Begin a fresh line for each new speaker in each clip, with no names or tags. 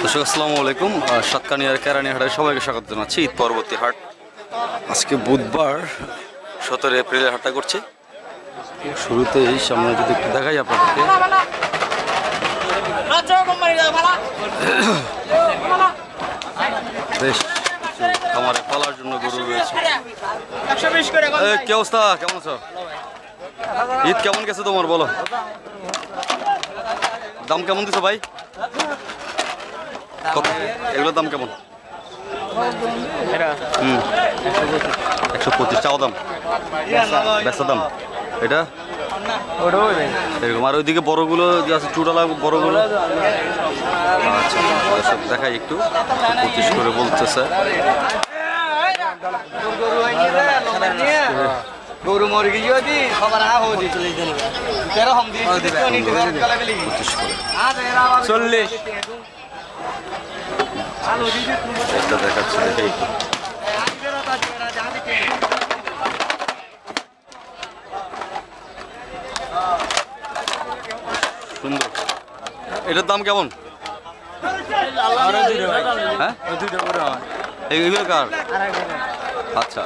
দর্শক আসসালামু আলাইকুম। সাতকানিয়ার কেরানীহাটে সবাইকে স্বাগত জানাচ্ছি। ঈদ পরবর্তী হাট আজকে বুধবার 17 এপ্রিলের হাটটা করছে। শুরুতেই সামনে যদি একটু দেখাই আপনাদেরকে, বেশ খামারে পালার জন্য গরু রয়েছে। কি অবস্থা, কেমন আছো? ঈদ কেমন গেছে তোমার, বলো? দাম কেমন দিছো ভাই? এগুলোর দাম কেমন? 125 চাও দাম, বেচা দাম এটা এরকম। আর ওইদিকে বড়গুলো যে আছে চুড়ালা বড়গুলো, আচ্ছা দেখাই একটু। 25 করে বলতেছে।
গরু মরগি যদি সবার আ হো দিছিল এইখানে 13 হম দি
25 করে
40
এটা দেখাচ্ছি, দেখেই সুন্দর। এটার দাম কেমন? হ্যাঁ এইগুলো কার? আচ্ছা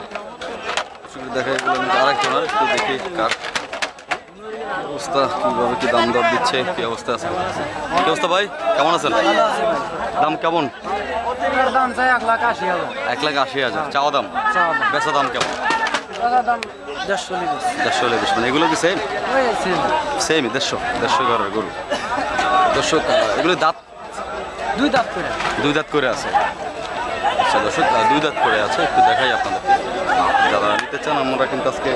দেখাই আরেকজনের, একটু দেখি কার অবস্থা, কীভাবে কি দাম দর দিচ্ছে, কি অবস্থা আছে। কি অবস্থা ভাই, কেমন আছেন? দাম কেমন? 1,80,000 চাওয়া দাম, বেচা দাম কেমন? 150 মানে এগুলো কি সেম? সেমই 150 ঘরের গরু। দর্শক এগুলো দাঁত দুই দাঁত করে আছে। আচ্ছা দর্শক 2 দাঁত করে আছে, একটু দেখাই আপনাদেরকে। যারা নিতে চান, আমরা কিন্তু আজকে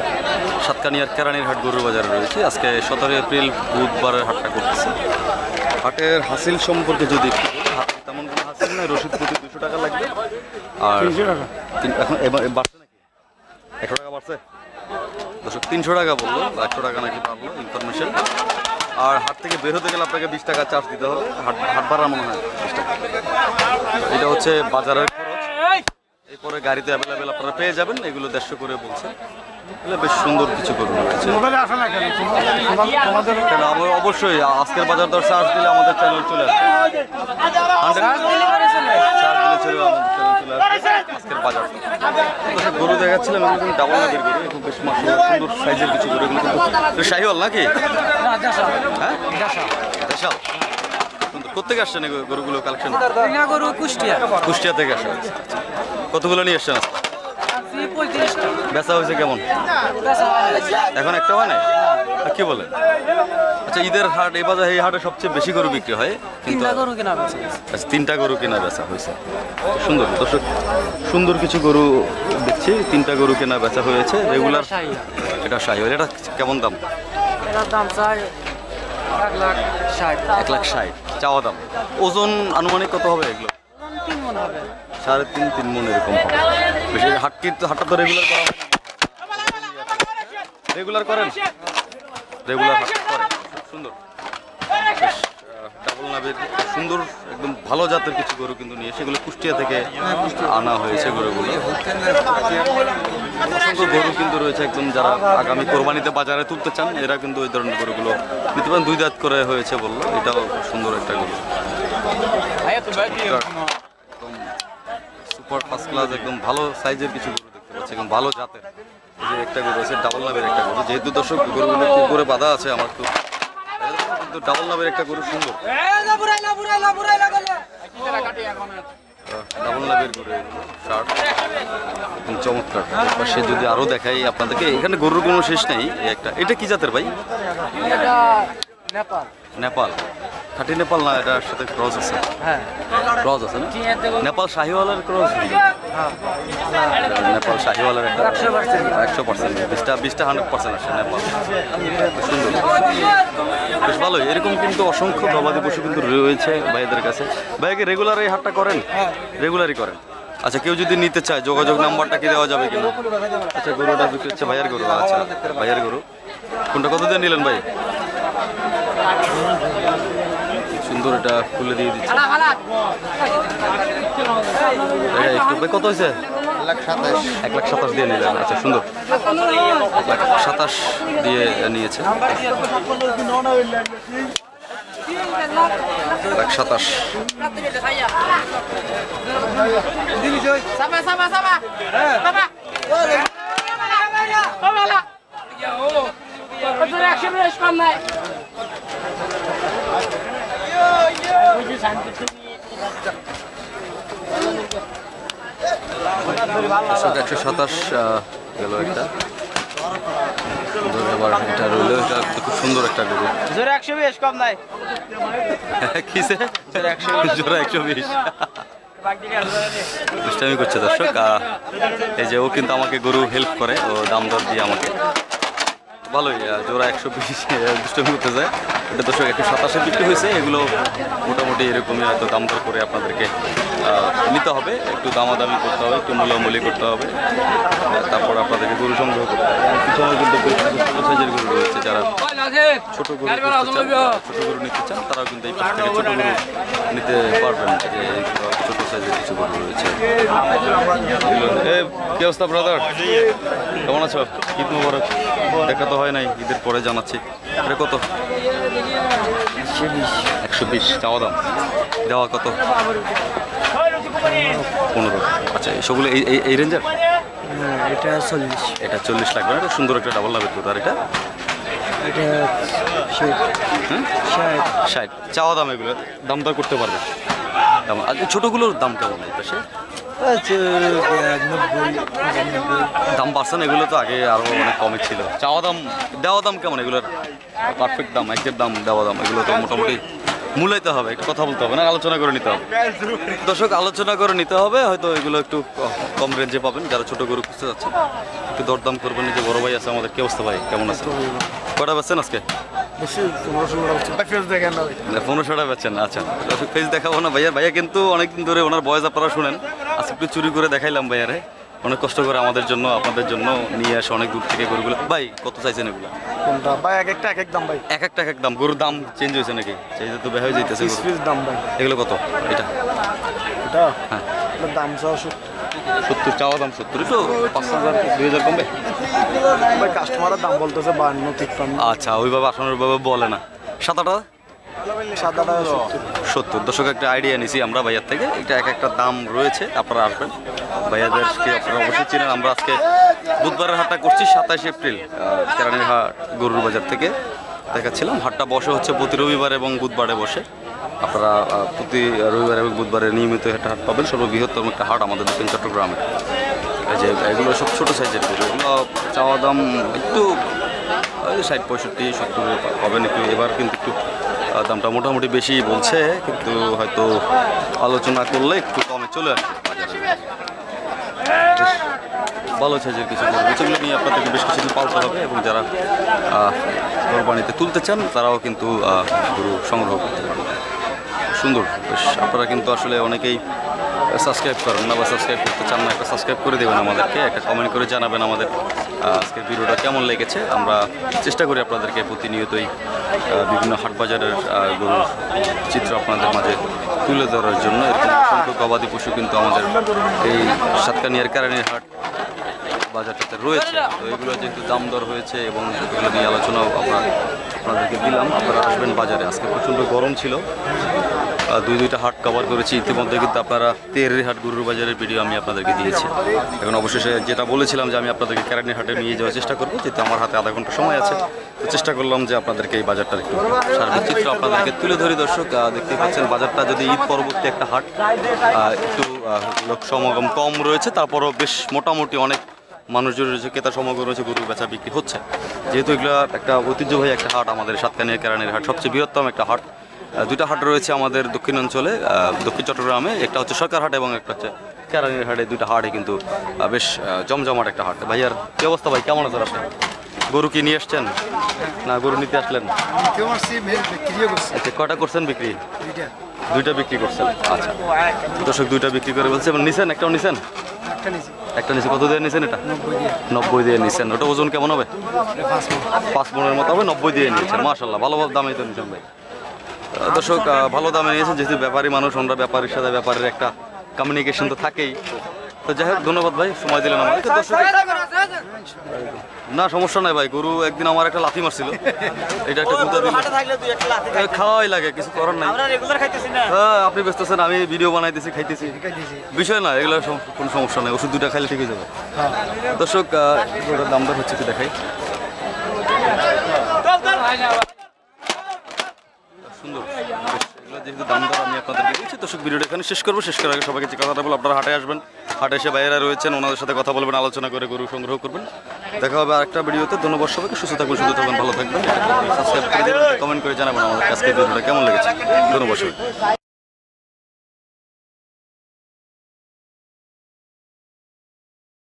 সাতকানিয়ার কেরানীরহাট গরুর বাজারে রয়েছি। আজকে 17 এপ্রিল বুধবারের হাটটা করতেছে। হাটের হাসিল সম্পর্কে যদি একটু বলি, হাটের তেমন কোনো হাসিল নয়, রসিদ প্রতি 200 টাকা লাগবে। আর এখন এবার বাড়ছে নাকি? 100 টাকা বাড়ছে দর্শক, 300 টাকা বললো, 100 টাকা নাকি বাড়লো ইনফরমেশন। আর হাট থেকে বের হতে গেলে আপনাকে 20 টাকা চার্জ দিতে হবে। হাট ভাড়া মনে হয় 20 টাকা। এটা হচ্ছে বাজারের খরচ। এরপরে গাড়িতে অ্যাভেলেবেল আপনারা পেয়ে যাবেন। এগুলো 150 করে বলছে। বেশ সুন্দর কিছু গরু রয়েছে। অবশ্যই আজকের বাজার দর চার্জ দিলে আমাদের চ্যানেল চলে আসবে। চার্জ দিলে চলে আমাদের চ্যানেল চলে আসবে। আজকের বাজার গরু দেখাচ্ছিলাম, এগুলো কিন্তু ডাবল নাকের গরু, খুব বেশ সুন্দর সাইজের কিছু গরু। এগুলো কিন্তু শাহিওয়াল নাকি? হ্যাঁ দেশাল। কোথেকে আসছেন এই গরুগুলো কালেকশন? কুষ্টিয়া থেকে আসেন। কতগুলো নিয়ে আসছেন? বেচা হয়েছে কেমন? এখন একটা হয় না, কি বলেন? আচ্ছা ঈদের হাট, এই বাজার এই হাটে সবচেয়ে বেশি গরু বিক্রি হয়, কিন্তু 3টা গরু কেনা বেচা হয়েছে। সুন্দর দর্শক, সুন্দর কিছু গরু দেখছি। 3টা গরু কেনা বেচা হয়েছে রেগুলার। এটা শাহিওয়াল। এটা কেমন দাম? 1,60,000 চাওয়া দাম। ওজন আনুমানিক কত হবে এগুলো? 3.5 মন এরকম হবে। বেশি হাটটা তো রেগুলার করা হয়। রেগুলার করেন? রেগুলার হাট করেন। সুন্দর ডাবল নাভের সুন্দর একদম ভালো জাতের কিছু গরু কিন্তু নিয়ে, সেগুলো কুষ্টিয়া থেকে আনা হয়েছে গরুগুলো। অসংখ্য গরু কিন্তু রয়েছে একদম, যারা আগামী কোরবানিতে বাজারে তুলতে চান এরা কিন্তু ওই ধরনের গরুগুলো নিতে পারেন। 2 দাঁত করে হয়েছে বললো, এটাও সুন্দর একটা গরু। একদম সুপার ফার্স্ট ক্লাস, একদম ভালো সাইজের কিছু গরু দেখতে পাচ্ছি, একদম ভালো জাতের। এই যে একটা গরু আছে ডাবল নাভের একটা গরু, যেহেতু দর্শক গরুগুলো খুব করে বাঁধা আছে আমার, তো কিন্তু ডাবল নাভের একটা গরু সুন্দর। ডাবল নাভের গরু শার্ট চমৎকার। সে যদি আরো দেখাই আপনাদেরকে, এখানে গরুর কোনো শেষ নেই। একটা এটা কি জাতের ভাই? নেপাল। খাঁটি নেপাল না, এটার সাথে ক্রস আছে? হ্যাঁ ক্রস আছে না? নেপাল শাহিওয়ালের ক্রস। নেপাল শাহিওয়ালের একটা 100%, 20টা 100% আসে নেপাল। সুন্দর, বেশ ভালোই। এরকম কিন্তু অসংখ্য গবাদি পশু কিন্তু রয়েছে ভাইদের কাছে। ভাইকে রেগুলার এই হাটটা করেন? রেগুলারই করেন। আচ্ছা কেউ যদি নিতে চায় যোগাযোগ নাম্বারটা কি দেওয়া যাবে কিনা? আচ্ছা গরুটা বিক্রি হচ্ছে ভাইয়ের গরু। আচ্ছা ভাইয়ের গরু কোনটা কত দিয়ে নিলেন ভাই? সুন্দর, এটা খুলে দিয়ে দিচ্ছি। কত হয়েছে? 1,27,000 দিয়ে নিলেন। আচ্ছা সুন্দর, 1,27,000 দিয়ে নিয়েছে। 127 গেল একটা এবার এটা রইল, এটা খুব সুন্দর একটা গরু।
জোরে 120 কম নাই
কিসে জোড়া 120 দুষ্টামি করছে দর্শক। এই যে ও কিন্তু আমাকে গরু হেল্প করে, ও দাম দর দিয়ে আমাকে ভালোই জোড়া 120 দুষ্টামি করতে যায়। এটা দর্শক 127 বিক্রি হয়েছে। এগুলো মোটামুটি এরকমই হয়তো দাম দর করে আপনাদেরকে নিতে হবে, একটু দামাদামি করতে হবে, একটু মূল্যামূল্য করতে হবে, তারপর আপনাদেরকে গরু সংগ্রহ করতে হবে। পিছনে কিন্তু ছোটো সাইজের গরু রয়েছে, যারা ছোটো গরু নিতে চান তারাও কিন্তু এই পাশ থেকে ছোটো গরু নিতে পারবেন। যে ছোটো সাইজের কিছু গরু রয়েছে। কি অবস্থা ব্রাদার, কেমন আছো? ঈদ মোবারক, দেখা তো হয় নাই, ঈদের পরে জানাচ্ছি। এটা কত? 120 চাওয়া দাম, দেওয়া কত? 15। আচ্ছা, সবগুলো এই রেঞ্জের?
এটা 40
এটা 40 লাগবে না? এটা সুন্দর একটা ডাবল লাভের দুধ। আর এটা 60 চাওয়া দাম। এগুলো দাম দর করতে পারবে। আর ছোটোগুলোর দাম কেমন এই পাশে? দাম বাড়ছে না? এগুলো তো আগে আরো অনেক কমই ছিল। চাওয়া দাম দেওয়া দাম কেমন এগুলোর? পারফেক্ট দাম, একজ্যাক্ট দাম, দেওয়া দাম, এগুলো তো মোটামুটি মূল্যাইতে হবে, একটু কথা বলতে হবে না, আলোচনা করে নিতে হবে। দর্শক, আলোচনা করে নিতে হবে। হয়তো এগুলো একটু কম রেঞ্জে পাবেন যারা ছোটো গরু খুঁজতে যাচ্ছে। একটু দরদাম করবেন। যে বড় ভাই আছে আমাদের, কি অবস্থা ভাই, কেমন আছে? কটা বেচছেন আজকে? 15টা বেচছেন? আচ্ছা, দর্শক ফেস দেখাবো না ভাইয়া। ভাইয়া কিন্তু অনেকদিন ধরে ওনার বয়স আপনারা শুনেন, আজকে একটু চুরি করে দেখাইলাম ভাইয়ারে। অনেক কষ্ট করে আমাদের জন্য, আপনাদের জন্য নিয়ে আসে অনেক দূর থেকে গরুগুলো। ভাই কত চাইছেন এগুলো?
কোনটা ভাই? এক একটা এক এক দাম ভাই,
এক একটা এক এক দাম। গরুর দাম চেঞ্জ হয়েছে নাকি? চাইতে তো বেহয়ে যাইতেছে
দাম ভাই।
এগুলো কত? এটা হ্যাঁ,
দাম
70 চাওয়া দাম 70। একটু 5000 2000 কমবে
ভাই? কাস্টমারের দাম বলতেছে 52 53।
আচ্ছা, ওইভাবে আসলে ওইভাবে বলে না। 7-8 70। দর্শক, একটা আইডিয়া নিছি আমরা ভাইয়ার থেকে। এটা এক একটা দাম রয়েছে, আপনারা আসবেন ভাইয়াদেরকে, আপনারা অবশ্যই চিনেন। আমরা আজকে বুধবারের হাটটা করছি 27 এপ্রিল কেরানীহাট গরুর বাজার থেকে দেখাচ্ছিলাম। হাটটা বসে হচ্ছে প্রতি রবিবার এবং বুধবারে বসে। আপনারা প্রতি রবিবার এবং বুধবারে নিয়মিত একটা হাট পাবেন। সর্ববৃহত্তম একটা হাট আমাদের দক্ষিণ চট্টগ্রামে। এই যে এগুলো সব ছোটো সাইজের গরু। এগুলো চাওয়া দাম একটু 60 65 70 পাবেন। একটু এবার কিন্তু একটু দামটা মোটামুটি বেশি বলছে, কিন্তু হয়তো আলোচনা করলে একটু কমে চলে আসবে। ভালো সাইজের কিছু গরু, সেগুলো নিয়ে আপনাদেরকে বেশ কিছুদিন পালতে হবে। এবং যারা কোরবানিতে তুলতে চান তারাও কিন্তু গরু সংগ্রহ করতে পারবেন। সুন্দর বেশ। আপনারা কিন্তু আসলে অনেকেই সাবস্ক্রাইব করেন না বা সাবস্ক্রাইব করতে চান না, একটা সাবস্ক্রাইব করে দেবেন আমাদেরকে, একটা কমেন্ট করে জানাবেন আমাদের আজকের ভিডিওটা কেমন লেগেছে। আমরা চেষ্টা করি আপনাদেরকে প্রতিনিয়তই বিভিন্ন হাট বাজারের গরুর চিত্র আপনাদের মাঝে তুলে ধরার জন্য। এরকম অসংখ্য গবাদি পশু কিন্তু আমাদের এই সাতকানিয়ার কেরানীর হাট বাজারটাতে রয়েছে। তো এগুলো যেহেতু দাম দর হয়েছে এবং এগুলো নিয়ে আলোচনাও আমরা আপনাদেরকে দিলাম। আপনারা আসবেন বাজারে। আজকে প্রচণ্ড গরম ছিল, দুইটা হাট কভার করেছি ইতিমধ্যে, কিন্তু আপনারা তেরের হাট গরুর বাজারের ভিডিও আমি আপনাদেরকে দিয়েছি। এখন অবশেষে যেটা বলেছিলাম যে আমি আপনাদেরকে কেরানীর হাটে নিয়ে যাওয়ার চেষ্টা করবো, যেহেতু আমার হাতে আধা ঘন্টা সময় আছে, তো চেষ্টা করলাম যে আপনাদেরকে এই বাজারটার একটু সার্বিক চিত্র আপনাদেরকে তুলে ধরি। দর্শক, দেখতে পাচ্ছেন বাজারটা যদি ঈদ পরবর্তী একটা হাট, একটু লোক সমাগম কম রয়েছে, তারপরও বেশ মোটামুটি অনেক মানুষজন রয়েছে, ক্রেতা সমাগম রয়েছে, গরু বেচা বিক্রি হচ্ছে। যেহেতু এগুলো একটা ঐতিহ্যবাহী একটা হাট, আমাদের সাতকানিয়া কেরানীর হাট সবচেয়ে বৃহত্তম একটা হাট। দুইটা হাট রয়েছে আমাদের দক্ষিণ অঞ্চলে, দক্ষিণ চট্টগ্রামে। একটা হচ্ছে সরকার হাট এবং একটা হচ্ছে কেরানীর হাটে। দুইটা হাটে কিন্তু বেশ জমজমাট একটা হাট। ভাইয়ার কি অবস্থা ভাই, কেমন আছেন আপনি? গরু কি নিয়ে আসছেন না গরু নিতে আসলেন? আচ্ছা, কটা করছেন বিক্রি? দুইটা বিক্রি করছেন। আচ্ছা দর্শক, দুইটা বিক্রি করে বলছে। এবং নিছেন? একটাও নিছেন? একটা নিচে কত দিয়ে নিছেন? এটা 90 দিয়ে নিছেন। ওটা ওজন কেমন হবে? 5 মনের মতো হবে। 90 দিয়ে নিয়েছেন, মাশাআল্লাহ, ভালো দামে তো নিছেন ভাই। দর্শক, ভালো দামে নিয়েছেন, যেহেতু ব্যাপারী মানুষ, আমরা ব্যাপারীর সাথে ব্যাপারের একটা কমিউনিকেশন তো থাকেই। তো যাই হোক, ধন্যবাদ ভাই, সময় দিলেন আমাকে। দর্শক না সমস্যা নাই ভাই, গরু একদিন আমার একটা লাথি মারছিল, এটা একটা গুঁতা দিল। খাওয়াই লাগে, কিছু করার নাই। হ্যাঁ আপনি ব্যস্ত আছেন, আমি ভিডিও বানাইতেছি, খাইতেছি, বিষয় না, এগুলো কোনো সমস্যা নাই, ওষুধ দুটা খাইলে ঠিক হয়ে যাবে। দর্শক গরুটার দাম দর হচ্ছে কি দেখাই। সুন্দর, এগুলো যেহেতু দাম দর আমি আপনাদেরকে দিচ্ছি। দর্শক ভিডিওটা এখানে শেষ করবো। শেষ করার আগে সবাইকে যে কথাটা বলবো, আপনারা হাটে আসবেন, হাটে এসে বাইরে রয়েছেন, ওনাদের সাথে কথা বলবেন, আলোচনা করে গরু সংগ্রহ করবেন। দেখা হবে আরেকটা ভিডিওতে। ধন্যবাদ সবাইকে, সুস্থ থাকবেন, সুস্থ থাকবেন, ভালো থাকবেন। সাবস্ক্রাইব করে দেবেন, কমেন্ট করে জানাবেন আমাদের আজকের ভিডিওটা কেমন লেগেছে। ধন্যবাদ সবাই।